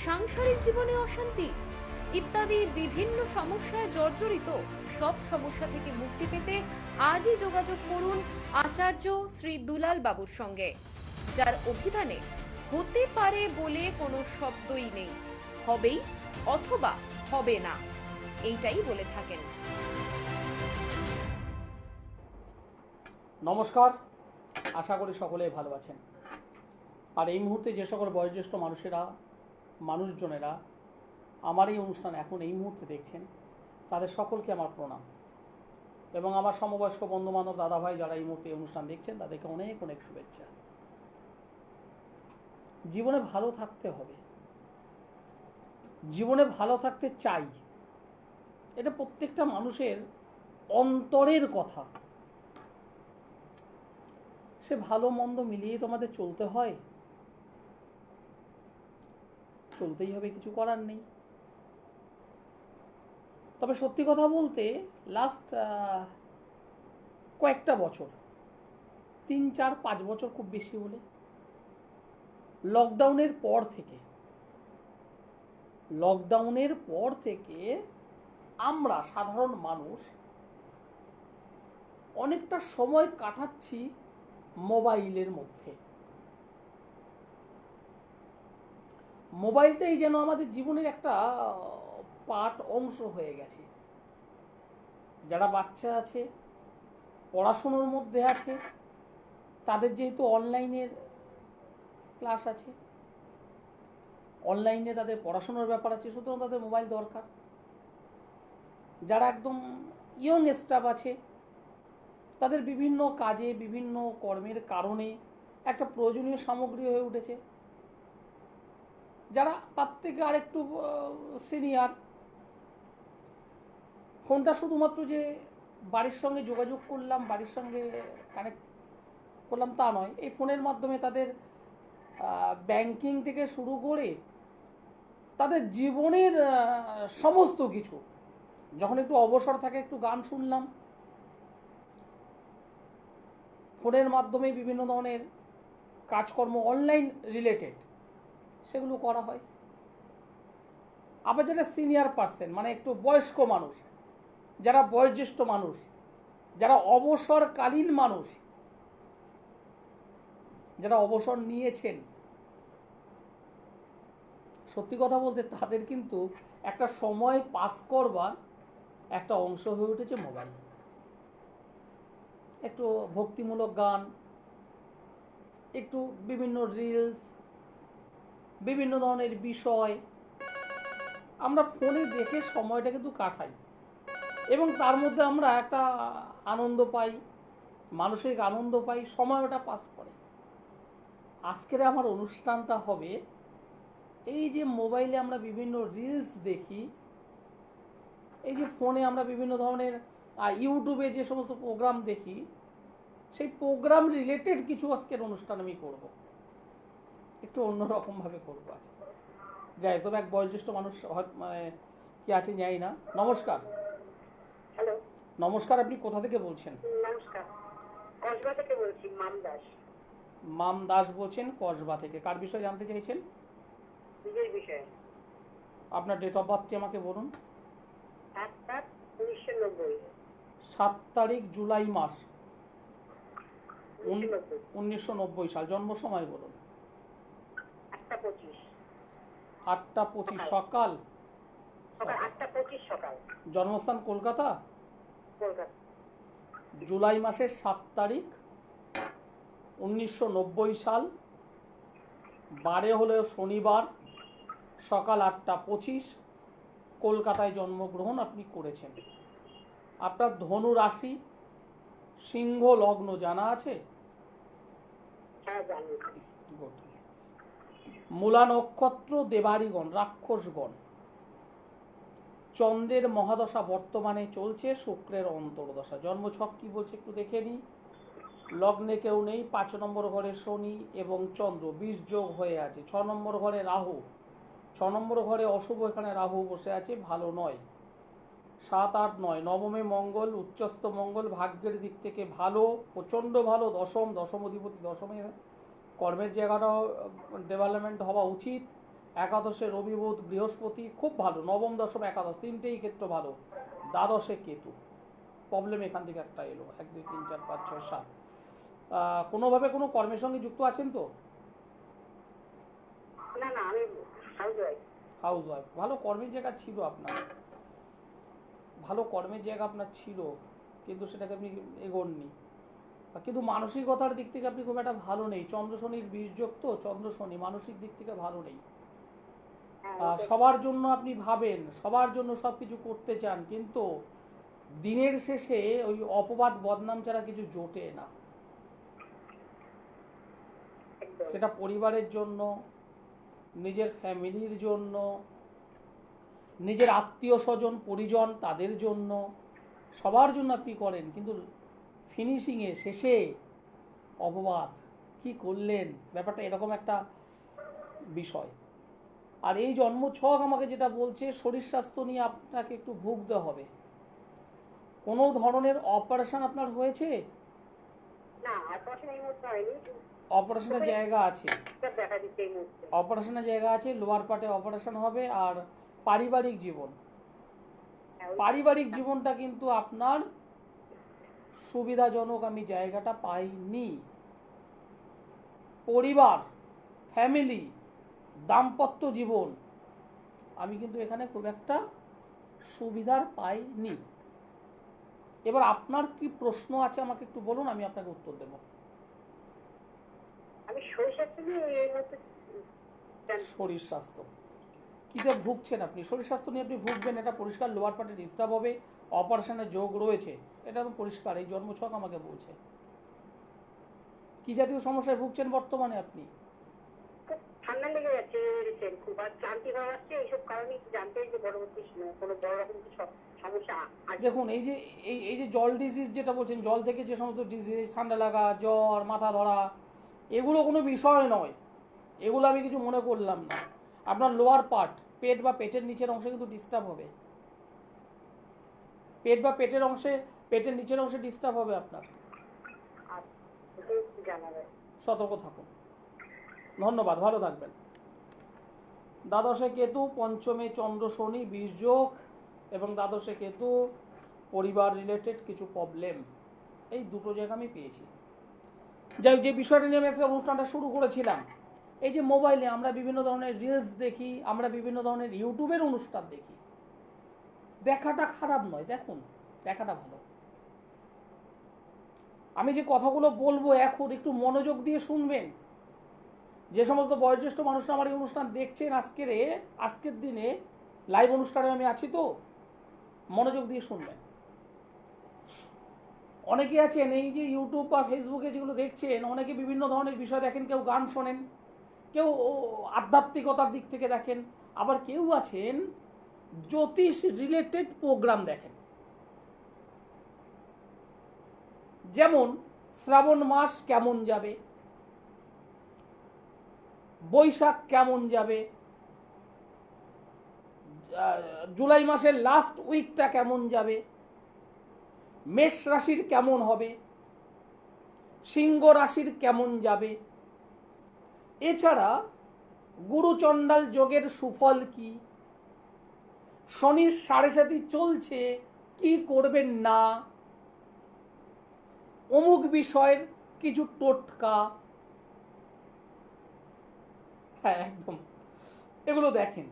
সাংসারিক জীবনে অশান্তি ইত্যাদি বিভিন্ন সমস্যায় জর্জরিত। সব সমস্যা থেকে মুক্তি পেতে আজই যোগাযোগ করুন আচার্য শ্রী দুলাল বাবুর সঙ্গে, যার অভিধানে হতে পারে বলে কোনো শব্দই নেই, হবেই অথবা হবে না, এইটাই বলে থাকেন। নমস্কার, আশা করি সকলেই ভালো আছেন। আর এই মুহূর্তে যে সকল বয়োজ্যেষ্ঠ মানুষজনেরা আমার এই অনুষ্ঠান এখন এই মুহূর্তে দেখছেন, তাদের সকলকে আমার প্রণাম। এবং আমার সমবয়স্ক বন্ধুবান্ধব দাদাভাই যারা এই মুহূর্তে এই অনুষ্ঠান দেখছেন, তাদেরকে অনেক অনেক শুভেচ্ছা। জীবনে ভালো থাকতে হবে, জীবনে ভালো থাকতে চাই, এটা প্রত্যেকটা মানুষের অন্তরের কথা। সে ভালো মন্দ মিলিয়ে তোমাদের চলতে হয়, চলতেই হবে, কিছু করার নেই। তবে সত্যি কথা বলতে লাস্ট কয়েকটা বছর, 3, 4, 5 বছর খুব বেশি হলে, লকডাউনের পর থেকে আমরা সাধারণ মানুষ অনেকটা সময় কাটাচ্ছি মোবাইলের মধ্যে। মোবাইলটাই যেন আমাদের জীবনের একটা পার্ট, অংশ হয়ে গেছে। যারা বাচ্চা আছে, পড়াশুনোর মধ্যে আছে, তাদের যেহেতু অনলাইনের ক্লাস আছে, অনলাইনে তাদের পড়াশোনার ব্যাপার আছে, সুতরাং তাদের মোবাইল দরকার। যারা একদম ইয়ং স্টাফ আছে, তাদের বিভিন্ন কাজে, বিভিন্ন কর্মের কারণে একটা প্রয়োজনীয় সামগ্রী হয়ে উঠেছে। যারা তার থেকে আরেকটু সিনিয়র, ফোনটা শুধুমাত্র যে বাড়ির সঙ্গে যোগাযোগ করলাম, বাড়ির সঙ্গে কানেক্ট করলাম তা নয়, এই ফোনের মাধ্যমে তাদের ব্যাংকিং থেকে শুরু করে তাদের জীবনের সমস্ত কিছু। যখন একটু অবসর থাকে, একটু গান শুনলাম, ফোনের মাধ্যমে বিভিন্ন ধরনের কাজকর্ম অনলাইন রিলেটেড সেগুলো করা হয়। আবার যারা সিনিয়র পার্সন, মানে একটু বয়স্ক মানুষ, যারা বয়োজ্যেষ্ঠ মানুষ, যারা অবসরকালীন মানুষ, যারা অবসর নিয়েছেন, সত্যি কথা বলতে তাদের কিন্তু একটা সময় পাস করবার একটা অংশ হয়ে উঠেছে মোবাইল। একটু ভক্তিমূলক গান, একটু বিভিন্ন রিলস, বিভিন্ন ধরনের বিষয় আমরা ফোনে দেখে সময়টা কিন্তু কাটাই, এবং তার মধ্যে আমরা একটা আনন্দ পাই, মানসিক আনন্দ পাই, সময়টা পাস করে। আজকের আমার অনুষ্ঠানটা হবে এই যে মোবাইলে আমরা বিভিন্ন রিলস দেখি, এই যে ফোনে আমরা বিভিন্ন ধরনের ইউটিউবে যে সমস্ত প্রোগ্রাম দেখি, সেই প্রোগ্রাম রিলেটেড কিছু আজকের অনুষ্ঠান আমি করব, একটু অন্যরকমভাবে করবো আজকে। যাই, তবে এক বয়োজ্যেষ্ঠ মানুষ মানে কি আছেন জানি না। নমস্কার। হ্যালো, নমস্কার, আপনি কোথা থেকে বলছেন? নমস্কার, কসবা থেকে বলছি, মাম দাস। মাম দাস বলছেন কসবা থেকে। কার বিষয়ে জানতে চাইছেন? নিজের বিষয়ে। আপনার ডেট অফ বার্থটি আমাকে বলুন। 7/7/1990। 7 তারিখ জুলাই মাস 1990 সাল। জন্ম সময় বলুন। 8টা 25 8টা 25 সকাল। 8টা 25 সকাল। জন্মস্থান কলকাতা। কলকাতা। জুলাই মাসের 7 তারিখ 1990 সাল, বারে হলো শনিবার, সকাল 8টা 25, কলকাতায় জন্মগ্রহণ আপনি করেছেন। আপনার ধনু রাশি, সিংহ লগ্ন জানা আছে? হ্যাঁ, জানি। গুড। মূলা নক্ষত্র, দেবাড়িগণ, রাক্ষসগণ। চন্দ্রের মহাদশা বর্তমানে চলছে, শুক্রের অন্তর্দশা। জন্মছক কি বলছে একটু দেখে নিই। লগ্নে কেউ নেই, 5 নম্বর ঘরে শনি এবং চন্দ্র 20 যোগ হয়ে আছে। 6 নম্বর ঘরে রাহু, 6 নম্বর ঘরে অশুভ, এখানে রাহু বসে আছে, ভালো নয়। 7, 8, 9 নবমে মঙ্গল, উচ্চস্থ মঙ্গল, ভাগ্যের দিক থেকে ভালো, প্রচণ্ড ভালো। দশম অধিপতি দশমে, কর্মের জায়গাটাও ডেভেলপমেন্ট হওয়া উচিত। একাদশে রবি বুধ বৃহস্পতি খুব ভালো, নবম দশম একাদশ তিনটেই ক্ষেত্র ভালো। দ্বাদশে কেতু, প্রবলেম এখান থেকে একটা এলো, 1 2 3 4 5 6 7। কোনোভাবে কোনো কর্মের সঙ্গে যুক্ত আছেন তো? না না, আমি হাউস ওয়াইফ। হাউস ওয়াইফ, ভালো কর্মের জায়গা ছিল আপনার, ভালো কর্মের জায়গা আপনার ছিল, কিন্তু সেটাকে আপনি এগোননি। কিন্তু মানসিকতার দিক থেকে আপনি খুব একটা ভালো নেই, চন্দ্র শনির বীর্যোগ তো, চন্দ্র শনি মানসিক দিক থেকে ভালো নেই। সবার জন্য আপনি ভাবেন, সবার জন্য সব কিছু করতে চান, কিন্তু দিনের শেষে ওই অপবাদ বদনাম ছাড়া কিছু জোটে না। সেটা পরিবারের জন্য, নিজের ফ্যামিলির জন্য, নিজের আত্মীয় স্বজন পরিজন তাদের জন্য, সবার জন্য আপনি করেন, কিন্তু ফিনিশিংয়ে শেষে অপবাদ, কি করলেন, ব্যাপারটা এরকম একটা বিষয়। আর এই জন্মছক আমাকে যেটা বলছে, শরীর স্বাস্থ্য নিয়ে আপনাকে একটু ভুগতে হবে। কোনো ধরনের অপারেশন আপনার হয়েছে? না, অপারেশন এই মুহূর্তে হয়নি। অপারেশনের জায়গা আছে, দেখা দিচ্ছে এই মুহূর্তে। অপারেশনের জায়গা আছে, লোয়ার পার্টে অপারেশন হবে। আর পারিবারিক জীবন, পারিবারিক জীবনটা কিন্তু আপনার সুবিধাজনক আমি জায়গাটা পাইনি। পরিবার, ফ্যামিলি, দাম্পত্য জীবন আমি কিন্তু এখানে খুব একটা সুবিধার পাইনি। এবার আপনার কি প্রশ্ন আছে আমাকে একটু বলুন, আমি আপনাকে উত্তর দেব। আমি শরীর স্বাস্থ্য নিয়ে এই মুহূর্তে শরীর স্বাস্থ্য কিতে ভুগছেন আপনি? শরীর স্বাস্থ্য নিয়ে আপনি ভুগবেন, এটা পরিষ্কার। লোয়ার পার্টে ডিস্টার্ব হবে, অপারেশনের যোগ রয়েছে, এটা তো পরিষ্কার, এই জন্মছক আমাকে বলছে। কি জাতীয় সমস্যায় ভুগছেন বর্তমানে আপনি? খুব ঠান্ডা লেগে যাচ্ছে রিসেন্ট, খুব আর ক্লান্তি ভাব আসছে। এইসব কারণে জানতে যে পরবর্তী কোনো বড় রকম কিছু সমস্যা আছে। দেখুন, এই যে জল ডিজিজ যেটা বলছেন, জল থেকে যে সমস্ত ডিজিজ, ঠান্ডা লাগা, জ্বর, মাথা ধরা, এগুলো কোনো বিষয় নয়, এগুলো আমি কিছু মনে করলাম না। আপনার লোয়ার পার্ট, পেট বা পেটের নিচের অংশে কিন্তু ডিস্টার্ব হবে, পেট বা পেটের অংশে, পেটের নিচের অংশে ডিস্টার্ব হবে আপনার। জানাবে, সতর্ক থাকুন। ধন্যবাদ, ভালো থাকবেন। দ্বাদশে কেতু, পঞ্চমে চন্দ্র শনি বীর্যোগ, এবং দ্বাদশে কেতু পরিবার রিলেটেড কিছু প্রবলেম, এই দুটো জায়গা আমি পেয়েছি। যাই হোক, যে বিষয়টা নিয়ে আমি আজকে অনুষ্ঠানটা শুরু করেছিলাম, এই যে মোবাইলে আমরা বিভিন্ন ধরনের রিলস দেখি, আমরা বিভিন্ন ধরনের ইউটিউবের অনুষ্ঠান দেখি, দেখাটা খারাপ নয়, দেখুন, দেখাটা ভালো। আমি যে কথাগুলো বলবো এখন একটু মনোযোগ দিয়ে শুনবেন। যে সমস্ত বয়োজ্যেষ্ঠ মানুষরা আমার এই অনুষ্ঠান দেখছেন, আজকের দিনে লাইভ অনুষ্ঠানে আমি আছি, তো মনোযোগ দিয়ে শুনবেন। অনেকে আছেন এই যে ইউটিউব বা ফেসবুকে যেগুলো দেখছেন, অনেকে বিভিন্ন ধরনের বিষয় দেখেন, কেউ গান শোনেন, কেউ আধ্যাত্মিকতার দিক থেকে দেখেন, আবার কেউ আছেন জ্যোতিষ রিলেটেড প্রোগ্রাম দেখেন। যেমন শ্রাবণ মাস কেমন যাবে, বৈশাখ কেমন যাবে, জুলাই মাসের লাস্ট উইকটা কেমন যাবে, মেষ রাশির কেমন হবে, সিংহ রাশির কেমন যাবে, এছাড়া গুরুচণ্ডাল যোগের সুফল কি, শনির 7.5 চলছে, কি করবেন না, অমুক বিষয়ের কিছু টোটকা, হ্যাঁ একদম, এগুলো দেখেন।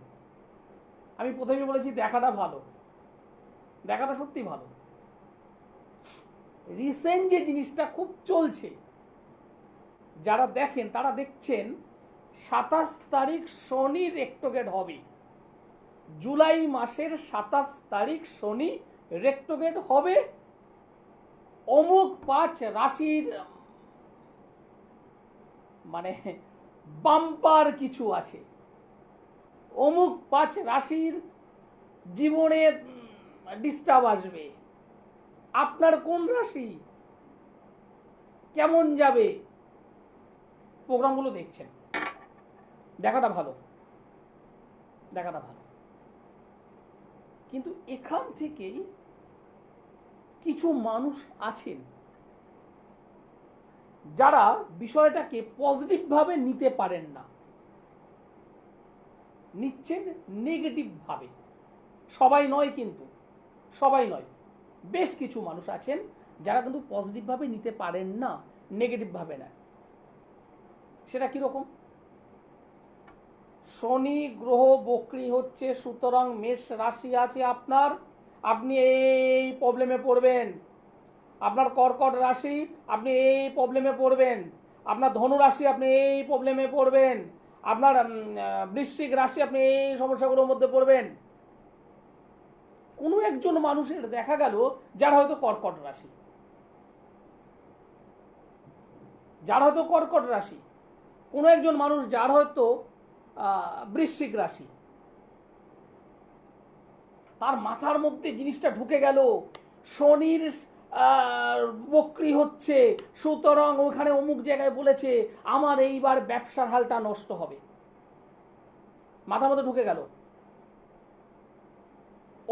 আমি প্রথমে বলেছি দেখাটা ভালো, দেখাটা সত্যি ভালো। রিসেন্ট যে জিনিসটা খুব চলছে, যারা দেখেন তারা দেখছেন 27 তারিখ শনি রেক্টোগেট হবে, জুলাই মাসের 27 তারিখ শনি রেক্টোগেট হবে, অমুক 5 রাশির মানে বাম্পার কিছু আছে, অমুক 5 রাশির জীবনে ডিস্টার্ব আসবে, আপনার কোন রাশি কেমন যাবে, প্রোগ্রামগুলো দেখছেন, দেখাটা ভালো, দেখাটা ভালো। কিন্তু এখান থেকেই কিছু মানুষ আছেন যারা বিষয়টাকে পজিটিভভাবে নিতে পারেন না। নিচ্ছেন নেগেটিভভাবে। সবাই নয়, কিন্তু সবাই নয়, বেশ কিছু মানুষ আছেন যারা কিন্তু পজিটিভভাবে নিতে পারেন না, নেগেটিভভাবে নেয়। সেটা কীরকম? শনি গ্রহ বক্রি হচ্ছে, সুতরাং মেষ রাশি আছে আপনার, আপনি এই প্রবলেমে পড়বেন। আপনার কর্কট রাশি, আপনি এই প্রবলেমে পড়বেন। আপনার ধনু রাশি, আপনি এই প্রবলেমে পড়বেন। আপনার বৃশ্চিক রাশি, আপনি এই সমস্যাগুলোর মধ্যে পড়বেন। কোনো একজন মানুষের দেখা গেল যার হয়তো কর্কট রাশি, কোনো একজন মানুষ যার হয়তো বৃশ্চিক রাশি, তার মাথার মধ্যে জিনিসটা ঢুকে গেল, শনির বক্রি হচ্ছে, সুতরাং ওখানে অমুক জায়গায় বলেছে আমার এইবার ব্যবসার হালটা নষ্ট হবে। মাথার মধ্যে ঢুকে গেল,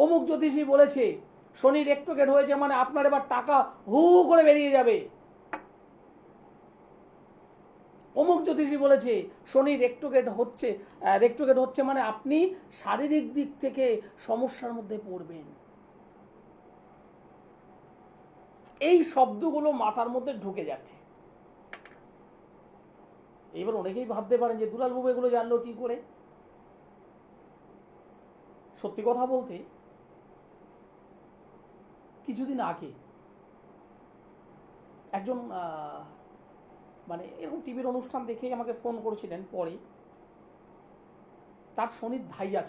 অমুক জ্যোতিষী বলেছে শনি রেক্টোগেট হয়েছে মানে আপনার এবার টাকা হু করে বেরিয়ে যাবে। অমুক জ্যোতিষী বলেছে শনি রেক্টোগেট হচ্ছে মানে আপনি শারীরিক দিক থেকে সমস্যার মধ্যে পড়বেন। এই শব্দগুলো মাথার মধ্যে ঢুকে যাচ্ছে। এবার অনেকেই ভাবতে পারেন যে দুলালবাবু এগুলো জানলো কি করে। সত্যি কথা বলতে, কিছুদিন আগে একজন মানে এরকম টিভির অনুষ্ঠান দেখেই আমাকে ফোন করেছিলেন। পরে তার শনির ধাইয়া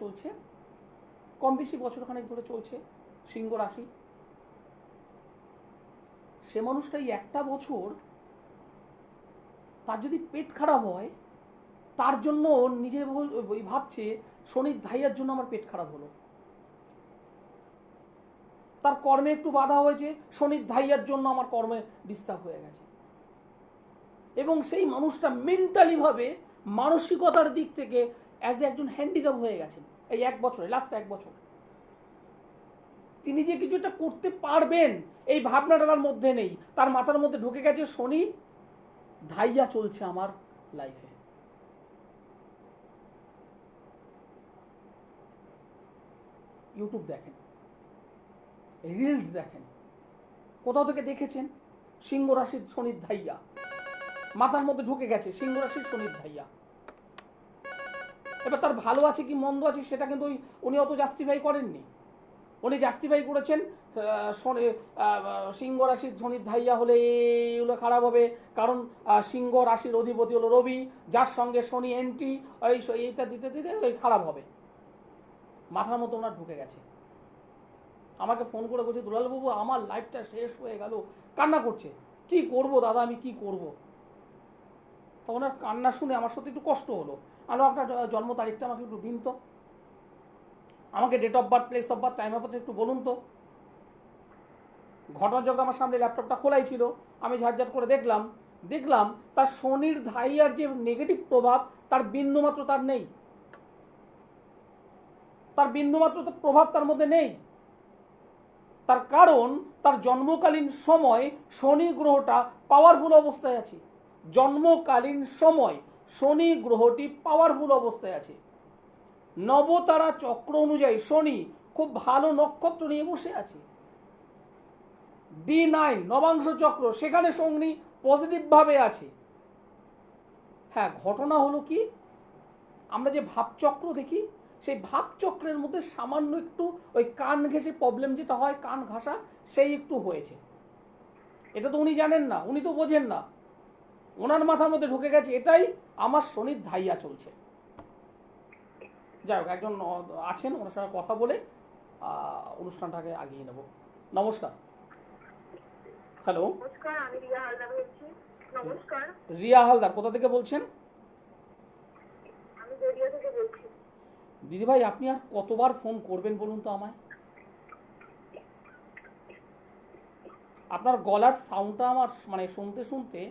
চলছে, কম বেশি বছরখানেক ধরে চলছে, সিংহ রাশি। সে মানুষটাই একটা বছর তার যদি পেট খারাপ হয়, তার জন্য নিজে ভাবছে শনির ধাইয়ার জন্য আমার পেট খারাপ হলো। তার কর্মে একটু বাধা হয়েছে, শনির ধাইয়ার জন্য আমার কর্মে ডিস্টার্ব হয়ে গেছে। এবং সেই মানুষটা মেন্টালিভাবে, মানসিকতার দিক থেকে অ্যাজ একজন হ্যান্ডিক্যাপ হয়ে গেছেন এই লাস্ট এক বছর। তিনি যে কিছু একটা করতে পারবেন এই ভাবনাটা তার মধ্যে নেই। তার মাথার মধ্যে ঢুকে গেছে শনি ধাইয়া চলছে আমার লাইফে। ইউটিউব দেখেন, রিলস দেখেন, কোথাও থেকে দেখেছেন সিংহ রাশির শনির ধাইয়া, মাথার মধ্যে ঢুকে গেছে সিংহ রাশির শনির ধাইয়া। এবার তার ভালো আছে কি মন্দ আছে সেটা কিন্তু উনি অত জাস্টিফাই করেননি। উনি জাস্টিফাই করেছেন সিংহ রাশির শনির ধাইয়া হলে এগুলো খারাপ হবে, কারণ সিংহ রাশির অধিপতি হলো রবি, যার সঙ্গে শনি এন্ট্রি, এইটা দিতে ওই খারাপ হবে। মাথার মতো ওনার ঢুকে গেছে। আমাকে ফোন করে বলছে দুলালবাবু আমার লাইফটা শেষ হয়ে গেল, কান্না করছে। কি করব দাদা, আমি কি করব? তো ওনার কান্না শুনে আমার সত্যি একটু কষ্ট হলো। আলো আপনার জন্ম তারিখটা আমাকে একটু দিন তো, আমাকে date of birth, place of birth, time of birth একটু বলুন তো। ঘটনাচক্র আমার সামনে ল্যাপটপটা খোলাই ছিল, আমি ঝাড়ঝাট করে দেখলাম তার শনির ধাইয়ার যে নেগেটিভ প্রভাব তার বিন্দুমাত্র তার নেই, প্রভাব তার মধ্যে নেই। তার কারণ তার জন্মকালীন সময় শনি গ্রহটা পাওয়ারফুল অবস্থায় আছে। জন্মকালীন সময় শনি গ্রহটি পাওয়ারফুল অবস্থায় আছে। নবতারা চক্র অনুযায়ী শনি খুব ভালো নক্ষত্র নিয়ে বসে আছে। D9 নবাংশ চক্র, সেখানে শনি পজিটিভভাবে আছে। হ্যাঁ, ঘটনা হলো কি, আমরা যে ভাবচক্র দেখি সেই ভাবচক্রের মধ্যে সামান্য একটু ওই কান ঘেঁষে প্রবলেম যেটা হয়, কান ঘাসা, সেই একটু হয়েছে। এটা তো উনি জানেন না, উনি তো বোঝেন না। ওনার মাথার মধ্যে ঢুকে গেছে এটাই আমার শনির ধাইয়া চলছে। যাই হোক, একজন আছেন, ওনার সঙ্গে কথা বলে অনুষ্ঠানটাকে আগিয়ে নেব। নমস্কার। হ্যালো, নমস্কার, আমি রিয়া হালদার বলছি। নমস্কার। রিয়া হালদার, কোথা থেকে বলছেন? আমি গড়িয়া থেকে বলছি। দিদিভাই, আপনি আর কতবার ফোন করবেন বলুন তো আমায়? আপনার গলার সাউন্ডটা আমার মানে শুনতে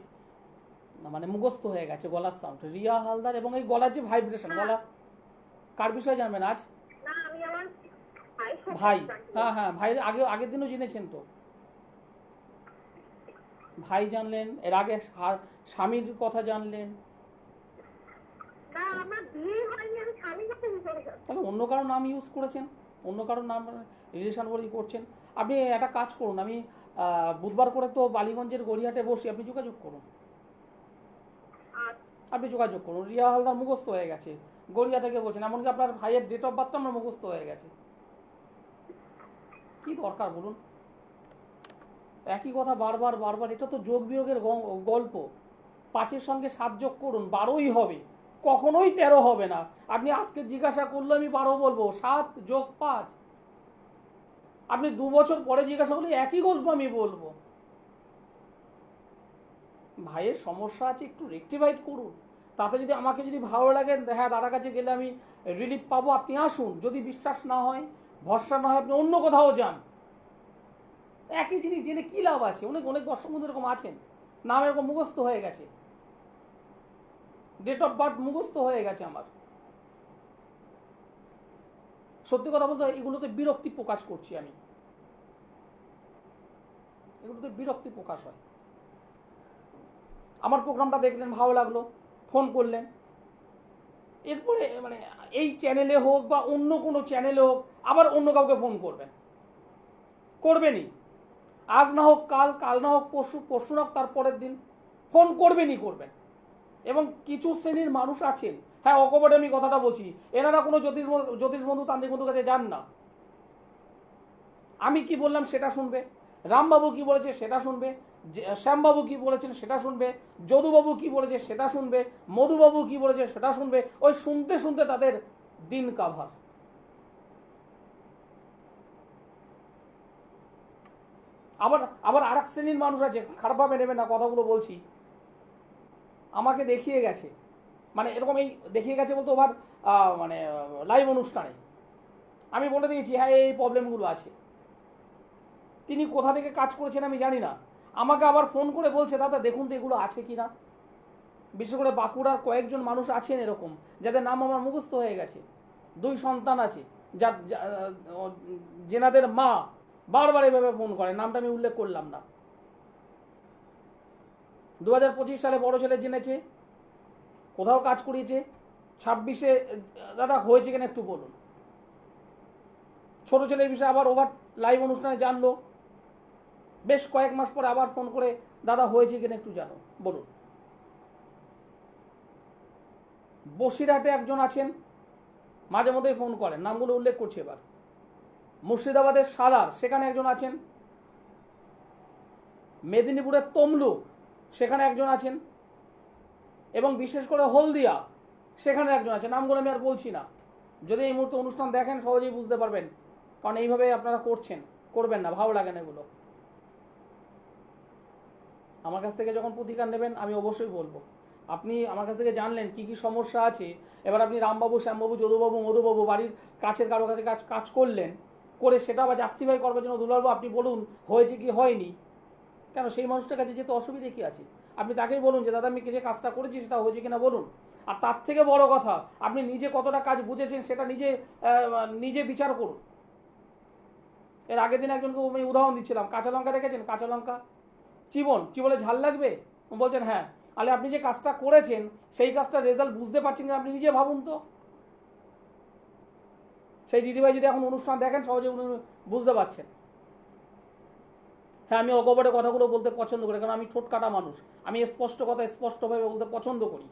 মানে মুখস্থ হয়ে গেছে গলার সাউন্ড। রিয়া হালদার, এবং এই গলার যে ভাইব্রেশন, গলা কার বিষয়ে জানবেন আজ? না, আমি আমার ভাই, হ্যাঁ ভাই, আগের দিনও জেনেছেন তো। ভাই জানলেন, এর আগে স্বামীর কথা জানলেন। আমি যখন করি তাহলে অন্য কারো নাম ইউজ করেছেন, অন্য কারোর নাম রিলেশন বলেই করছেন। আপনি একটা কাজ করুন, আমি বুধবার করে তো বালিগঞ্জের গড়িয়াহাটে বসি, আপনি যোগাযোগ করুন, আর আপনি যোগাযোগ করুন। রিয়া হালদার মুখস্থ হয়ে গেছে, গড়িয়া থেকে বলছেন, এমনকি আপনার ভাইয়ের ডেট অফ বার্থটা আমার মুখস্থ হয়ে গেছে। কি দরকার বলুন, একই কথা বারবার বারবার, এটা তো যোগ বিয়োগের গল্প। 5-এর সঙ্গে 7 যোগ করুন, 12ই হবে, কখনোই 13 হবে না। আপনি আজকে জিজ্ঞাসা করলে আমি 12 বলবো, 7 যোগ 5। আপনি 2 বছর পরে জিজ্ঞাসা করলে একই গল্প আমি বলবো। ভাইয়ের সমস্যা আছে, একটু রেকটিফাইড করুন। তাতে যদি আমাকে যদি ভালো লাগে, হ্যাঁ দাদার কাছে গেলে আমি রিলিফ পাবো, আপনি আসুন। যদি বিশ্বাস না হয়, ভরসা না হয়, আপনি অন্য কোথাও যান। একই জিনিস জেনে কী লাভ আছে? অনেক অনেক দর্শক বন্ধু এরকম আছেন, নাম এরকম মুখস্থ হয়ে গেছে, ডেট অফ বার্থ মুখস্থ হয়ে গেছে আমার। সত্যি কথা বলতে এগুলোতে বিরক্তি প্রকাশ করছি আমি, এগুলোতে বিরক্তি প্রকাশ হয়। আমার প্রোগ্রামটা দেখলেন, ভালো লাগলো, ফোন করলেন, এরপরে মানে এই চ্যানেলে হোক বা অন্য কোনো চ্যানেলে হোক আবার অন্য কাউকে ফোন করবেনই। আজ না হোক কাল, কাল না হোক পরশু, পরশু না হোক তার পরের দিন ফোন করবেন। এবং কিছু শ্রেণীর মানুষ আছেন, হ্যাঁ অকপটে আমি কথাটা বলছি, এনারা কোনো জ্যোতিষ বন্ধু তান্ত্রিক বন্ধুর কাছে যান না। আমি কি বললাম সেটা শুনবে, রামবাবু কি বলেছে সেটা শুনবে, শ্যামবাবু কি বলেছেন সেটা শুনবে, যদুবাবু কি বলেছে সেটা শুনবে, মধুবাবু কি বলেছে সেটা শুনবে। ওই শুনতে শুনতে তাদের দিন কাভার। আবার আবার আর এক শ্রেণীর মানুষ আছে, খারাপভাবে নেবে না কথাগুলো বলছি, আমাকে দেখিয়ে গেছে, মানে এরকম এই দেখিয়ে গেছে বলতে ওভার মানে লাইভ অনুষ্ঠানে আমি বলে দিয়েছি হ্যাঁ এই প্রবলেমগুলো আছে। তিনি কোথা থেকে কাজ করেছেন আমি জানি না, আমাকে আবার ফোন করে বলছে দাদা দেখুন তো এগুলো আছে কি না। বিশেষ করে বাঁকুড়ার কয়েকজন মানুষ আছেন এরকম, যাদের নাম আমার মুখস্থ হয়ে গেছে, 2 সন্তান আছে, যার যেনাদের মা বারবার এভাবে ফোন করে, নামটা আমি উল্লেখ করলাম না। 2025 সালে বড় ছেলে জেনেছে, কোথাও কাজ করিয়েছে, 26-এ দাদা হয়েছে কিনা একটু বলুন। ছোট ছেলের বিষয়ে আবার ওভার লাইভ অনুষ্ঠানে জানলো, বেশ কয়েক মাস পরে আবার ফোন করে দাদা হয়েছে কিনা একটু জানো বলুন। বসিরহাটে একজন আছেন, মাঝে মধ্যেই ফোন করেন, নামগুলো উল্লেখ করছি এবার। মুর্শিদাবাদের সালার, সেখানে একজন আছেন। মেদিনীপুরের তমলুক, সেখানে একজন আছেন। এবং বিশেষ করে হলদিয়া, সেখানে একজন আছে, নামগুলো আমি আর বলছি না। যদি এই মুহূর্তে অনুষ্ঠান দেখেন সহজেই বুঝতে পারবেন, কারণ এইভাবে আপনারা করবেন না, ভালো লাগে না এগুলো। আমার কাছ থেকে যখন প্রতিকার নেবেন আমি অবশ্যই বলবো। আপনি আমার কাছ থেকে জানলেন কি কি সমস্যা আছে, এবার আপনি রামবাবু, শ্যামবাবু, যদুবাবু, মধুবাবু বাড়ির কাছের কারো কাছে কাজ করলেন, করে সেটা আবার জাস্টিফাই করবার জন্য দুলালবাবু আপনি বলুন হয়েছে কি হয়নি, কেন সেই মানুষটার কাছে যেতে অসুবিধে কী আছে? আপনি তাকেই বলুন যে দাদা আমি যে কাজটা করেছি সেটা হয়েছে কিনা বলুন। আর তার থেকে বড় কথা, আপনি নিজে কতটা কাজ বুঝেছেন সেটা নিজে বিচার করুন। এর আগের দিন একজনকে আমি উদাহরণ দিচ্ছিলাম, কাঁচা লঙ্কা দেখেছেন, কাঁচা লঙ্কা চিবলে ঝাল লাগবে, বলছেন হ্যাঁ, তাহলে আপনি যে কাজটা করেছেন সেই কাজটার রেজাল্ট বুঝতে পারছেন কিনা আপনি নিজে ভাবুন তো। সেই দিদিভাই যদি এখন অনুষ্ঠান দেখেন সহজে উনি বুঝতে পারছেন। হ্যাঁ আমি অকপটে কথাগুলো বলতে পছন্দ করি, কারণ আমি ঠোঁট কাটা মানুষ, আমি স্পষ্ট কথা স্পষ্টভাবে বলতে পছন্দ করি।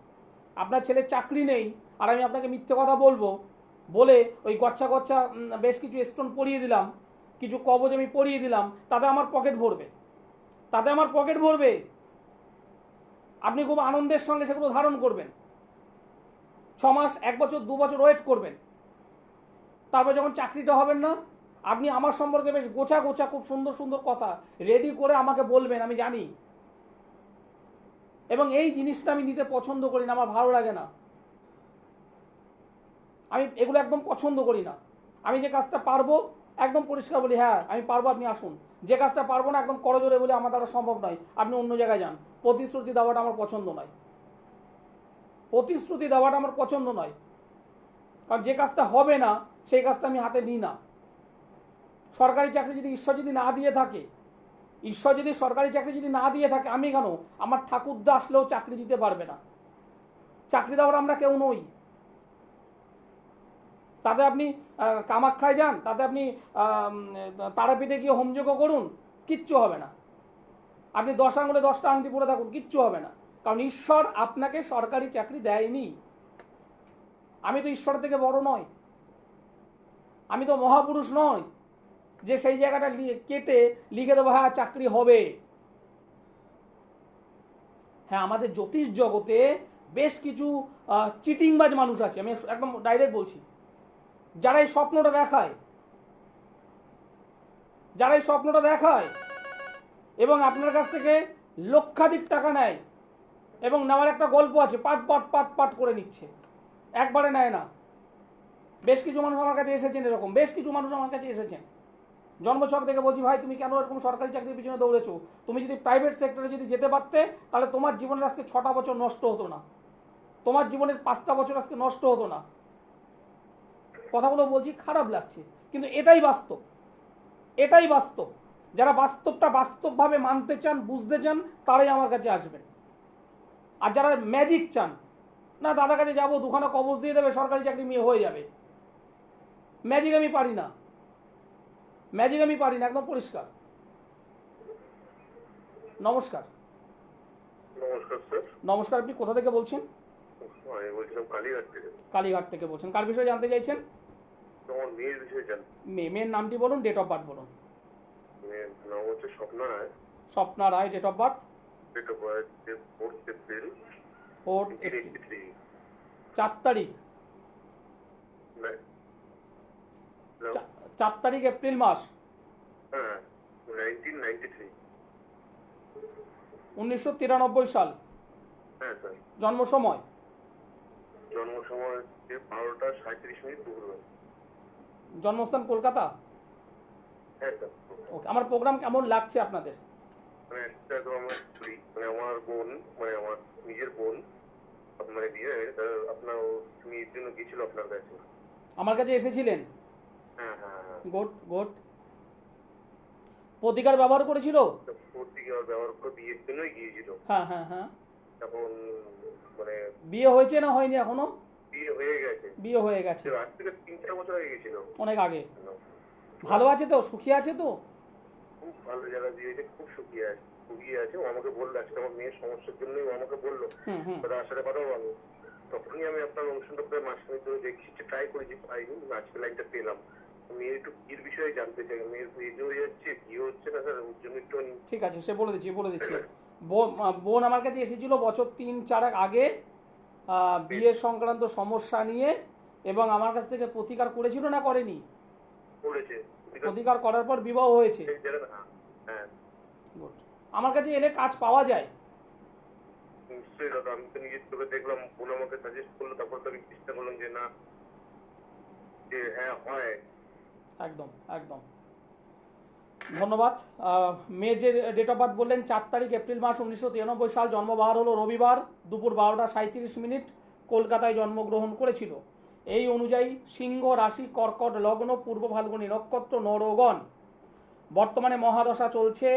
আপনার ছেলের চাকরি নেই আর আমি আপনাকে মিথ্যে কথা বলবো বলে ওই গচ্ছা বেশ কিছু স্টোন পরিয়ে দিলাম, কিছু কবজ আমি পরিয়ে দিলাম, তাতে আমার পকেট ভরবে। আপনি খুব আনন্দের সঙ্গে সেগুলো ধারণ করবেন, 6 মাস 1 বছর 2 বছর ওয়েট করবেন, তারপর যখন চাকরিটা হবেন না আপনি আমার সম্পর্কে বেশ গোছা খুব সুন্দর কথা রেডি করে আমাকে বলবেন, আমি জানি। এবং এই জিনিসটা আমি নিতে পছন্দ করি না, আমার ভালো লাগে না, আমি এগুলো একদম পছন্দ করি না। আমি যে কাজটা পারবো একদম পরিষ্কার বলি হ্যাঁ আমি পারবো, আপনি আসুন। যে কাজটা পারবো না একদম করজোরে বলে আমার দ্বারা সম্ভব নয়, আপনি অন্য জায়গায় যান। প্রতিশ্রুতি দেওয়াটা আমার পছন্দ নয়, কারণ যে কাজটা হবে না সেই কাজটা আমি হাতে নিই না। সরকারি চাকরি যদি ঈশ্বর যদি সরকারি চাকরি যদি না দিয়ে থাকে, আমি কেন, আমার ঠাকুরদা আসলেও চাকরি দিতে পারবে না। চাকরি দেওয়ার আমরা কেউ নই। তাতে আপনি কামাখ্যায় যান, তাতে আপনি তারাপীঠে গিয়ে হোমযজ্ঞ করুন, কিচ্ছু হবে না। আপনি 10 আঙুলে 10টা আংটি পরে থাকুন, কিচ্ছু হবে না। কারণ ঈশ্বর আপনাকে সরকারি চাকরি দেয়নি। আমি তো ঈশ্বর থেকে বড় নয়, আমি তো মহাপুরুষ নয় যে সেই জায়গাটা কেটে লিখে দেবো হ্যাঁ চাকরি হবে। হ্যাঁ, আমাদের জ্যোতিষ জগতে বেশ কিছু চিটিংবাজ মানুষ আছে, আমি একদম ডাইরেক্ট বলছি, যারা এই স্বপ্নটা দেখায় এবং আপনার কাছ থেকে লক্ষাধিক টাকা নেয়, এবং নেওয়ার একটা গল্প আছে, পাট করে নিচ্ছে, একবারে নেয় না। বেশ কিছু মানুষ আমার কাছে এসেছেন, এরকম বেশ কিছু মানুষ আমার কাছে এসেছেন। জন্মছক থেকে বলছি, ভাই তুমি কেন এরকম সরকারি চাকরির পিছনে দৌড়েছো? তুমি যদি প্রাইভেট সেক্টরে যদি যেতে পারতে, তাহলে তোমার জীবনের আজকে 6টা বছর নষ্ট হতো না, তোমার জীবনের 5টা বছর আজকে নষ্ট হতো না। কথাগুলো বলছি, খারাপ লাগছে, কিন্তু এটাই বাস্তব। যারা বাস্তবটা বাস্তবভাবে মানতে চান, বুঝতে চান, তারাই আমার কাছে আসবেন। আর যারা ম্যাজিক চান, না দাদার কাছে যাবো, 2খানা কবজ দিয়ে দেবে, সরকারি চাকরি মেয়ে হয়ে যাবে, ম্যাজিক আমি পারি না, একদম পরিষ্কার। নমস্কার। নমস্কার স্যার। নমস্কার, আপনি কোথা থেকে বলছেন? আমি বলছিলাম কালীঘাট থেকে। কালীঘাট থেকে বলছেন, কার বিষয়ে জানতে চাইছেন? তোমার মেয়ের বিষয়ে জানতে। মেয়ের নামটি বলুন, ডেট অফ বার্থ বলুন। মেয়ের নাম হচ্ছে Swapna Roy. Swapna Roy, date of birth? Date of birth 4 April 4 তারিখ। 4 তারিখ এপ্রিল মাস। হ্যাঁ, 1993। 1993 সাল। হ্যাঁ স্যার। জন্ম সময়? জন্ম সময় 12:37 দুপুরবেলা। জন্মস্থান কলকাতা? হ্যাঁ স্যার। ওকে, আমার প্রোগ্রাম কেমন লাগছে আপনাদের? মানে একটা তো আমার স্ত্রী, মানে আমার বোন, মানে আমার নিজের বোন, আপনার বিয়ে আপনার মেয়ের জন্য গিয়েছিল আপনার কাছে। আমার কাছে এসেছিলেন? হ্যাঁ হ্যাঁ হ্যাঁ। গুড। প্রতিকার ব্যবহার করেছিল? প্রতিকার ব্যবহার করে বিয়ের জন্যই গিয়েছিল। হ্যাঁ। এখন মানে বিয়ে হয়েছে না হয়নি এখনো? বিয়ে হয়ে গেছে। আজ থেকে 3-4 বছর আগে গেছিল। অনেক আগে। ভালো আছে তো? সুখী আছে তো? খুব ভালো জায়গা দিয়েছে, খুব সুখী আছে। ও আমাকে বললো, আজকে আমার মেয়ের সমস্যার জন্যই ও আমাকে বললো তার সাথে কথা বলবো। তখনই আমি আপনার অনুষ্ঠানটা প্রায় মাসখানেক ধরে দেখছি, ট্রাই করেছি, পাইনি, আজকে লাইনটা পেলাম। মেয়ের একটু বিয়ের বিষয়ে জানতে চাই। মেয়ের বিয়ে হয়ে যাচ্ছে, বিয়ে হচ্ছে না স্যার, ওর জন্য একটু। ঠিক আছে, সে বলে দিচ্ছি। বোন আমার কাছে এসেছিল বছর 3-4 আগে বিয়ের সংক্রান্ত সমস্যা নিয়ে, এবং আমার কাছ থেকে প্রতিকার করেছিল না করেনি? করেছে। প্রতিকার করার পর বিবাহ হয়েছে। হ্যাঁ। গুড। আমার কাছে এলে কাজ পাওয়া যায়। নিশ্চয়ই দাদা, আমি তো নিজের চোখে দেখলাম, বোন আমাকে সাজেস্ট করলো, তারপর তো আমি চেষ্টা করলাম যে না, যে হ্যাঁ হয়। একদম। ধন্যবাদ। মেয়ের যে ডেট অফ বার্থ বললেন 4 তারিখ এপ্রিল মাস 1993 সাল, জন্মবার হলো রবিবার দুপুর 12:37 কলকাতায় জন্মগ্রহণ করেছিল। এই অনুযায়ী সিংহ রাশি, কর্কট লগ্ন, পূর্ব ফাল্গুনী নক্ষত্র, নরগণ। বর্তমানে মহাদশা চলছে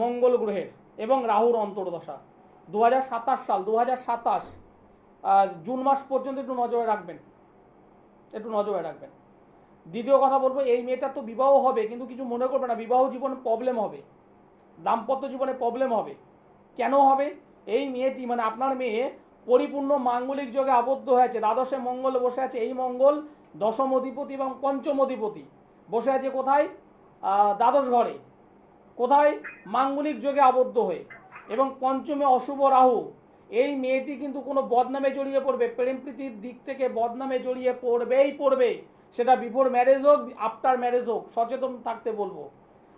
মঙ্গল গ্রহের এবং রাহুর অন্তর্দশা। 2027 সাল, 2027 জুন মাস পর্যন্ত একটু নজরে রাখবেন। দ্বিতীয় কথা বলবো, এই মেয়েটার তো বিবাহ হবে, কিন্তু কিছু মনে করবে না, বিবাহ জীবনে প্রবলেম হবে, দাম্পত্য জীবনে প্রবলেম হবে। কেন হবে? এই মেয়েটি, মানে আপনার মেয়ে, পরিপূর্ণ মাঙ্গলিক যোগে আবদ্ধ হয়েছে। দ্বাদশে মঙ্গল বসে আছে। এই মঙ্গল দশম অধিপতি এবং পঞ্চম অধিপতি বসে আছে কোথায়? দ্বাদশ ঘরে। কোথায়? মাঙ্গলিক যোগে আবদ্ধ হয়ে। এবং পঞ্চমে অশুভ রাহু। এই মেয়েটি কিন্তু কোনো বদনামে জড়িয়ে পড়বে, প্রেম প্রীতির দিক থেকে বদনামে জড়িয়ে পড়বে। সেটা বিফোর ম্যারেজ হোক, আফটার ম্যারেজ হোক, সচেতন থাকতে বলবো।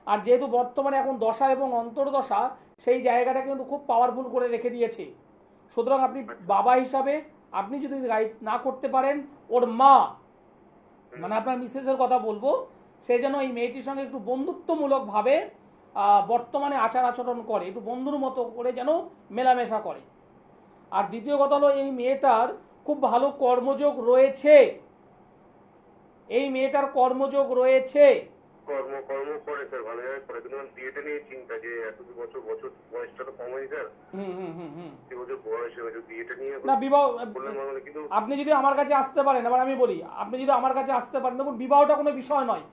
আর যেহেতু বর্তমানে এখন দশা এবং অন্তর্দশা, সেই জায়গাটা কিন্তু খুব পাওয়ারফুল করে রেখে দিয়েছে। সুতরাং আপনি বাবা হিসাবে আপনি যদি গাইড না করতে পারেন, ওর মা, মানে আপনার মিসেসের কথা বলবো, সে যেন এই মেয়েটির সঙ্গে একটু বন্ধুত্বমূলকভাবে বর্তমানে আচার আচরণ করে, একটু বন্ধুর মতো করে যেন মেলামেশা করে। আর দ্বিতীয় কথা হলো, এই মেয়েটার খুব ভালো কর্মযোগ রয়েছে। কর্ম কর্ম করে স্যার, ভালো জায়গায় করে, কিন্তু আমার বিয়েটা নিয়ে চিন্তা যে এত বছর বছর বয়সটা তো কম হয়নি স্যার, হুম। 2 বছর বয়স হয়েছে, বিয়েটা নিয়ে না বিবাহ, বললাম মানে, কিন্তু আপনি যদি আমার কাছে আসতে পারেন, এবার আমি বলি, আপনি যদি আমার কাছে আসতে পারেন, দেখুন বিবাহটা কোনো বিষয় নয়,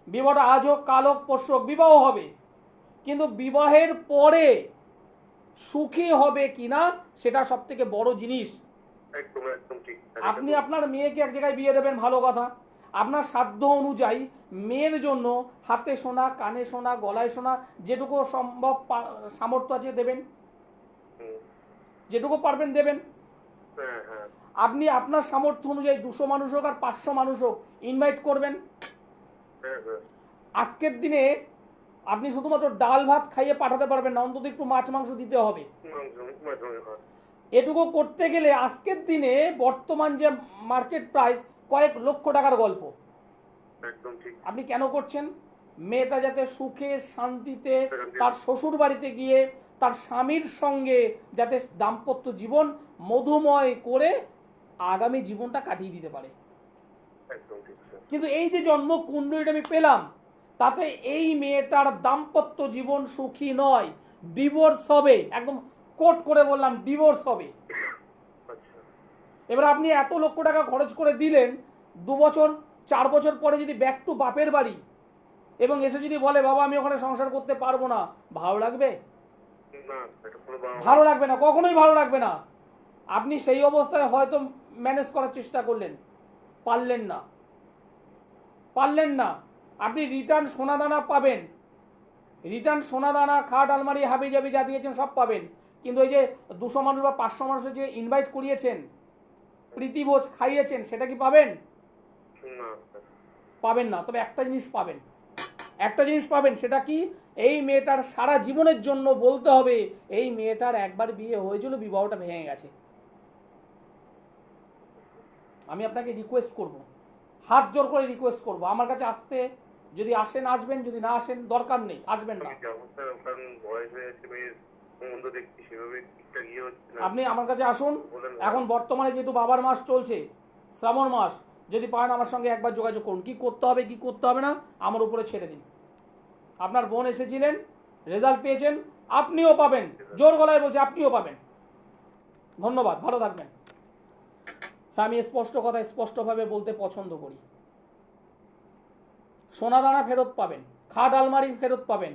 বিবাহটা আজ হোক কাল হোক পরশু হোক বিবাহ হবে, কিন্তু বিবাহের পরে সুখী হবে কিনা সেটা সব থেকে বড় জিনিস। একদম একদম ঠিক। আপনি আপনার মেয়েকে এক জায়গায় বিয়ে দেবেন, ভালো কথা, আপনার সাধ্য অনুযায়ী মেয়ের জন্য হাতে সোনা, কানে সোনা, গলায় সোনা, যেটুকু সম্ভব সামর্থ্য আছে দেবেন, হুম, যেটুকু পারবেন দেবেন। হ্যাঁ হ্যাঁ আপনি আপনার সামর্থ্য অনুযায়ী 200 মানুষ হোক আর 500 মানুষ হোক ইনভাইট করবেন। হ্যাঁ হ্যাঁ আজকের দিনে আপনি শুধুমাত্র ডাল ভাত খাইয়ে পাঠাতে পারবেন না, অন্তত একটু মাছ মাংস দিতে হবে। হয়। এটুকু করতে গেলে আজকের দিনে বর্তমান যে মার্কেট প্রাইস কয়েক লক্ষ টাকার গল্প। একদম ঠিক। আপনি কেন করছেন? মেয়েটা যাতে সুখে শান্তিতে তার শ্বশুর বাড়িতে গিয়ে তার স্বামীর সঙ্গে যাতে দাম্পত্য জীবন মধুময় করে আগামী জীবনটা কাটিয়ে দিতে পারে। একদম ঠিক স্যার। কিন্তু এই যে জন্ম কুণ্ডলীটা আমি পেলাম, তাতে এই মেয়েটার দাম্পত্য জীবন সুখী নয়, ডিভোর্স হবে, একদম কোট করে বললাম ডিভোর্স হবে। আচ্ছা এবার আপনি এত লক্ষ টাকা খরচ করে দিলেন, 2 বছর 4 বছর পরে যদি ব্যাক টু বাপের বাড়ি এবং এসে যদি বলে বাবা আমি ওখানে সংসার করতে পারবো না, ভালো লাগবে? না, এটা কোনো ভালো লাগবে না, কখনোই ভালো লাগবে না। আপনি সেই অবস্থায় হয়তো ম্যানেজ করার চেষ্টা করলেন, পারলেন না। আপনি রিটার্ন সোনাদানা পাবেন, রিটার্ন সোনাদানা, খাট আলমারি হাবি জাবি যা দিয়েছেন সব পাবেন, কিন্তু ওই যে 200 মানুষ বা 500 মানুষের যে ইনভাইট করিয়েছেন, প্রীতিভোজ খাইয়েছেন, সেটা কি পাবেন? না পাবেন না। তবে একটা জিনিস পাবেন, সেটা কি? এই মেয়েটার সারা জীবনের জন্য বলতে হবে এই মেয়েটার একবার বিয়ে হয়েছিল, বিবাহটা ভেঙে গেছে। আমি আপনাকে রিকোয়েস্ট করব, হাত জোর করে রিকোয়েস্ট করব, আমার কাছে আসতে, যদি আসেন আসবেন, যদি না আসেন দরকার নেই, আসবেন না। যাবো স্যার, কারণ বয়স হয়ে যাচ্ছে, মেয়ের সম্বন্ধ দেখছি সেভাবে ঠিকঠাক ইয়ে হচ্ছে না। আপনি আমার কাছে আসুন। বলেন। এখন বর্তমানে যেহেতু বাবার মাস চলছে, শ্রাবণ মাস, যদি পারেন আমার সঙ্গে একবার যোগাযোগ করুন, কি করতে হবে কি করতে হবে না আমার উপরে ছেড়ে দিন। আপনার বোন এসেছিলেন, রেজাল্ট পেয়েছেন, আপনিও পাবেন, জোর গলায় বলছে আপনিও পাবেন। ধন্যবাদ, ভালো থাকবেন। হ্যাঁ, আমি স্পষ্ট কথা স্পষ্টভাবে বলতে পছন্দ করি। সোনাদানা ফেরত পাবেন, খাট আলমারি ফেরত পাবেন,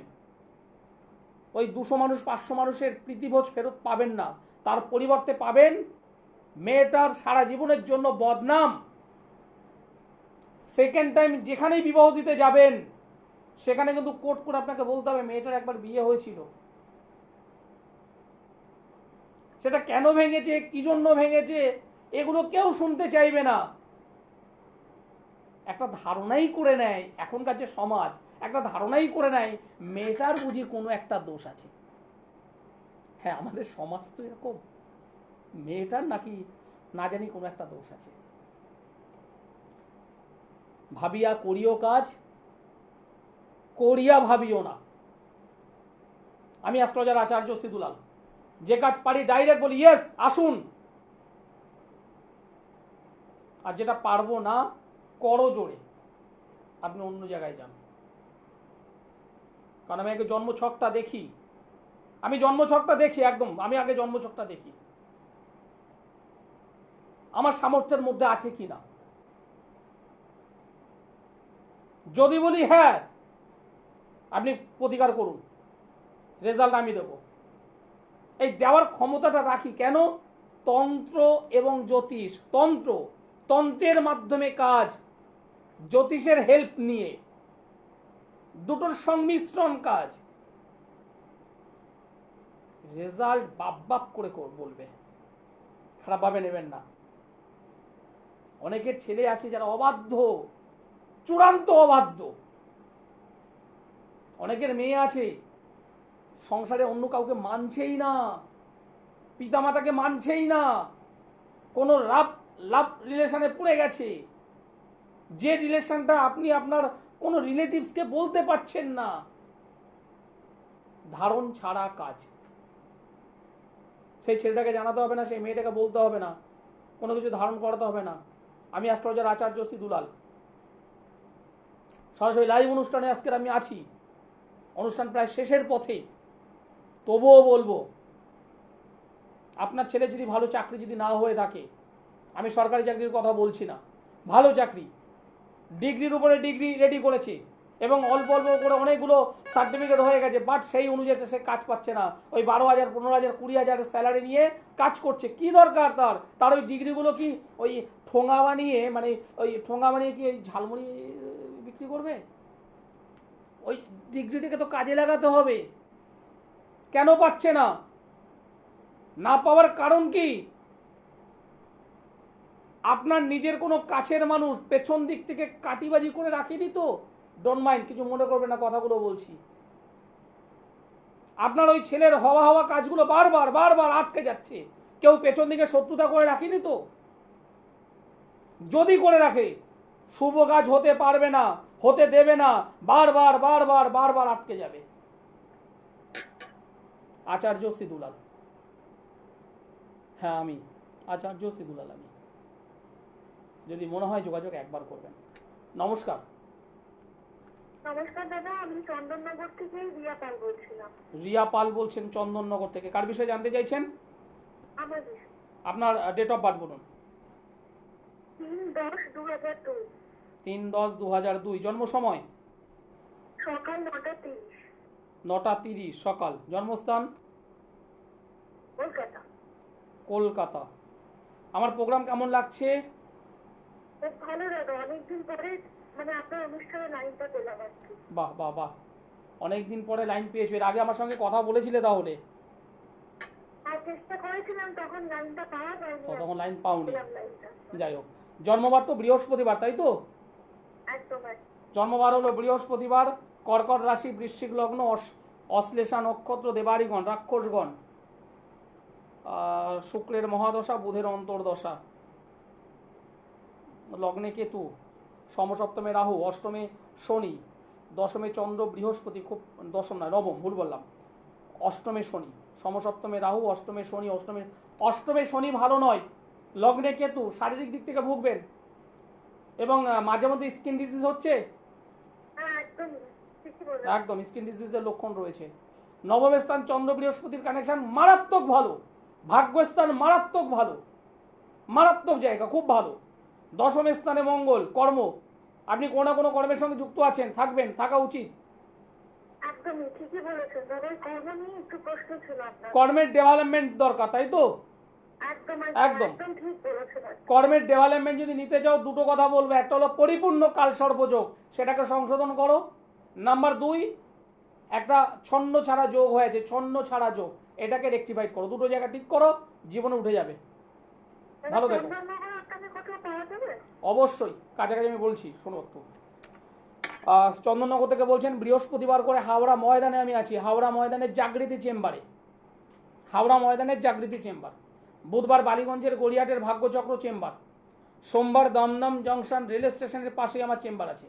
ওই 200 মানুষ 500 মানুষের প্রীতিভোজ ফেরত পাবেন না। তার পরিবর্তে পাবেন মেয়েটার সারা জীবনের জন্য বদনাম। সেকেন্ড টাইম যেখানেই বিবাহ দিতে যাবেন সেখানে কিন্তু কোট করে আপনাকে বলতে হবে মেয়েটার একবার বিয়ে হয়েছিল, সেটা কেন ভেঙেছে, কি জন্য ভেঙেছে, এগুলো কেউ শুনতে চাইবে না। একটা ধারণাই করে নেয়, এখনকার যে সমাজ, একটা ধারণাই করে নেয় মেয়েটার বুঝি কোনো একটা দোষ আছে। হ্যাঁ, আমাদের সমাজ তো এরকম, মেয়েটার নাকি না জানি কোনো একটা দোষ আছে। ভাবিয়া করিও কাজ, করিয়া ভাবিও না। আমি অ্যাস্ট্রোলজার আচার্য সিদুলাল, যে কাজ পারি ডাইরেক্ট বলি ইয়েস আসুন, আর যেটা পারবো না করো জোরে, আপনি অন্য জায়গায় যান। কারণ আমি আগে জন্মছকটা দেখি, একদম আমি আগে জন্মছকটা দেখি আমার সামর্থ্যের মধ্যে আছে কি না। যদি বলি হ্যাঁ আপনি প্রতিকার করুন, রেজাল্ট আমি দেব, এই দেওয়ার ক্ষমতাটা রাখি। কেন? তন্ত্র এবং জ্যোতিষ, তন্ত্রের মাধ্যমে কাজ, জ্যোতিষের হেল্প নিয়ে, দুটোর সংমিশ্রণ কাজ, রেজাল্ট বাপ করে বলবে, খারাপভাবে নেবেন না। অনেকের ছেলে আছে যারা অবাধ্য, চূড়ান্ত অবাধ্য। অনেকের মেয়ে আছে সংসারে অন্য কাউকে মানছেই না, পিতামাতাকে মানছেই না, কোনো লাভ রিলেশনে পড়ে গেছে, যে রিলেশনটা আপনি আপনার কোনো রিলেটিভসকে বলতে পারছেন না। ধারণ ছাড়া কাজ, সেই ছেলেটাকে জানাতে হবে না, সেই মেয়েটাকে বলতে হবে না, কোনো কিছু ধারণ করাতে হবে না। আমি অ্যাস্ট্রোলজার আচার্য সিদুলাল, সরাসরি লাইভ অনুষ্ঠানে আজকের আমি আছি, অনুষ্ঠান প্রায় শেষের পথে, তবুও বলবো আপনার ছেলে যদি ভালো চাকরি যদি না হয়ে থাকে, আমি সরকারি চাকরির কথা বলছি না, ভালো চাকরি, ডিগ্রির উপরে ডিগ্রি রেডি করেছে এবং অল্প অল্প করে অনেকগুলো সার্টিফিকেট হয়ে গেছে, বাট সেই অনুযায়ী সে কাজ পাচ্ছে না, ওই 12,000 15,000 20,000 স্যালারি নিয়ে কাজ করছে। কি দরকার তার ওই ডিগ্রিগুলো কি ওই ঠোঙা বানিয়ে, মানে ওই ঠোঙা বানিয়ে কি ওই ঝালমুড়ি বিক্রি করবে? ওই ডিগ্রিটাকে তো কাজে লাগাতে হবে। কেন পাচ্ছে না? না পাওয়ার কারণ কি? আপনার নিজের কোনো কাছের মানুষ পেছন দিক থেকে কাটিবাজি করে রাখেনি তো? ডোন্ট মাইন্ড, কিছু মনে করবে না কথাগুলো বলছি। আপনার ওই ছেলের হওয়া কাজগুলো বারবার বারবার আটকে যাচ্ছে, কেউ পেছন দিকে শত্রুতা করে রাখেনি তো? যদি করে রাখে, শুভ কাজ হতে পারবে না, হতে দেবে না, বারবার বারবার বারবার আটকে যাবে। আচার্য সিদুলাল, হ্যাঁ আমি আচার্য সিদুলাল। আমি যদি মনে হয় যোগাযোগ একবার করবেন। নমস্কার। নমস্কার দাদা, আমি চন্দননগর থেকে রিয়া পাল বলছিলাম। রিয়া পাল বলছেন চন্দননগর থেকে। কার বিষয়ে জানতে চাইছেন? আমার বিষয় আপনার ডেট অফ বার্থ বলুন। 3/10/2002। 3/10/2002। জন্ম সময়? সকাল 9:30। 9:30 সকাল। জন্মস্থান? কলকাতা। কলকাতা। আমার প্রোগ্রাম কেমন লাগছে? খুব ভালো দাদা, অনেকদিন পরে মানে আপনার অনুষ্ঠানে লাইনটা পেলাম আর কি। বাহ বাহ বাহ, অনেকদিন পরে লাইন পেয়েছো। এর আগে আমার সঙ্গে কথা বলেছিলে তাহলে? আর চেষ্টা করেছিলাম, তখন লাইনটা পাওয়া যায়নি। তখন লাইন পাওনি। পেলাম লাইনটা। যাই হোক, জন্মবার তো বৃহস্পতিবার, তাই তো? একদম। জন্মবার হলো বৃহস্পতিবার, কর্কট রাশি, বৃশ্চিক লগ্ন, অশ্লেষা নক্ষত্র, দেবাড়িগণ, রাক্ষসগণ, শুক্রের মহাদশা, বুধের অন্তর্দশা, লগ্নে কেতু, সমসপ্তমে রাহু, অষ্টমে শনি, দশমে চন্দ্র বৃহস্পতি, খুব দশম নয় নবম, ভুল বললাম, অষ্টমে শনি, সমসপ্তমে রাহু, অষ্টমে শনি, অষ্টমে শনি ভালো নয়, লগ্নে কেতু, শারীরিক দিক থেকে ভুগবেন এবং মাঝে মধ্যে স্কিন ডিজিজ হচ্ছে। হ্যাঁ একদম ঠিকই বললেন। একদম স্কিন ডিজিজের লক্ষণ রয়েছে। নবম স্থান চন্দ্র বৃহস্পতির কানেকশন মারাত্মক ভালো, ভাগ্যস্থান মারাত্মক ভালো, মারাত্মক জায়গা, খুব ভালো। দশম স্থানে মঙ্গল, কর্ম, আপনি কোনো না কোনো কর্মের সঙ্গে যুক্ত আছেন, থাকবেন, থাকা উচিত। একদমই ঠিকই বলেছেন দাদা, কর্ম নিয়ে একটু প্রশ্ন ছিল আপনার। কর্মের ডেভেলপমেন্ট দরকার, তাই তো? একদম একদম। একদম ঠিক বলেছেন। কর্মের ডেভেলপমেন্ট যদি নিতে চাও, দুটো কথা বলবো। একটা হলো পরিপূর্ণ কালসর্পযোগ, সেটাকে সংশোধন করো। নাম্বার 2, একটা ছন্ন ছাড়া যোগ হয়েছে, ছন্ন ছাড়া যোগ, এটাকে রেকটিফাইড করো। দুটো জায়গা ঠিক করো, জীবনে উঠে যাবে। ভালো দেখো। চন্দননগর আপনাকে কোথাও পাওয়া যাবে? অবশ্যই, কাছাকাছি আমি বলছি, শোনো একটু। চন্দননগর থেকে বলছেন, বৃহস্পতিবার করে হাওড়া ময়দানে আমি আছি, হাওড়া ময়দানের জাগৃতি চেম্বারে, হাওড়া ময়দানের জাগৃতি চেম্বার। বুধবার বালিগঞ্জের গড়িয়াটের ভাগ্যচক্র চেম্বার। সোমবার দমদম জংশন রেল স্টেশনের পাশেই আমার চেম্বার আছে।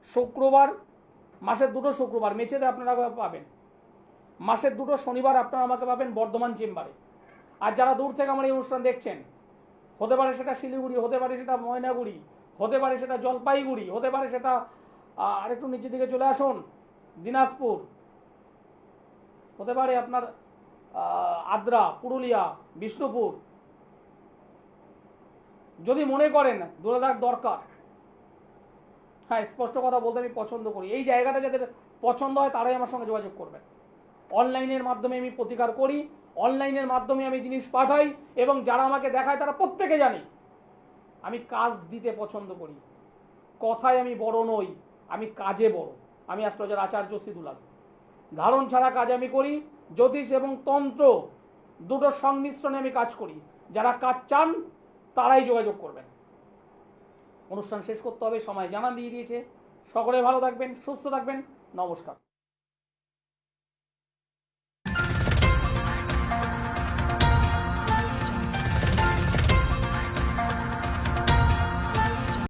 শুক্রবার, মাসের 2টো শুক্রবার মেচেতে আপনারা পাবেন। মাসের 2টো শনিবার আপনারা আমাকে পাবেন বর্ধমান চেম্বারে। আর যারা দূর থেকে আমার এই অনুষ্ঠান দেখছেন, হতে পারে সেটা শিলিগুড়ি, হতে পারে সেটা ময়নাগুড়ি, হতে পারে সেটা জলপাইগুড়ি, হতে পারে সেটা আরেকটু নিচের দিকে চলে আসুন দিনাজপুর, হতে পারে আপনার আদ্রা, পুরুলিয়া, বিষ্ণুপুর। যদি মনে করেন দূরে দরকার, হ্যাঁ স্পষ্ট কথা বলতে আমি পছন্দ করি, এই জায়গাটা যাদের পছন্দ হয় তারাই আমার সঙ্গে যোগাযোগ করবেন। অনলাইনের মাধ্যমে আমি প্রতিকার করি, অনলাইনের মাধ্যমে আমি জিনিস পাঠাই এবং যারা আমাকে দেখায় তারা প্রত্যেকে জানে আমি কাজ দিতে পছন্দ করি। কথায় আমি বড় নই, আমি কাজে বড়। আমি অ্যাস্ট্রোলজার আচার্য সিদুলাল। ধারণ ছাড়া কাজ আমি করি, জ্যোতিষ এবং তন্ত্র দুটো সংমিশ্রণে আমি কাজ করি। যারা কাজ চান তারাই যোগাযোগ করবেন। অনুষ্ঠান শেষ করতে হবে, সময় জানা দিয়ে দিয়েছে। সকলে ভালো থাকবেন, সুস্থ থাকবেন, নমস্কার।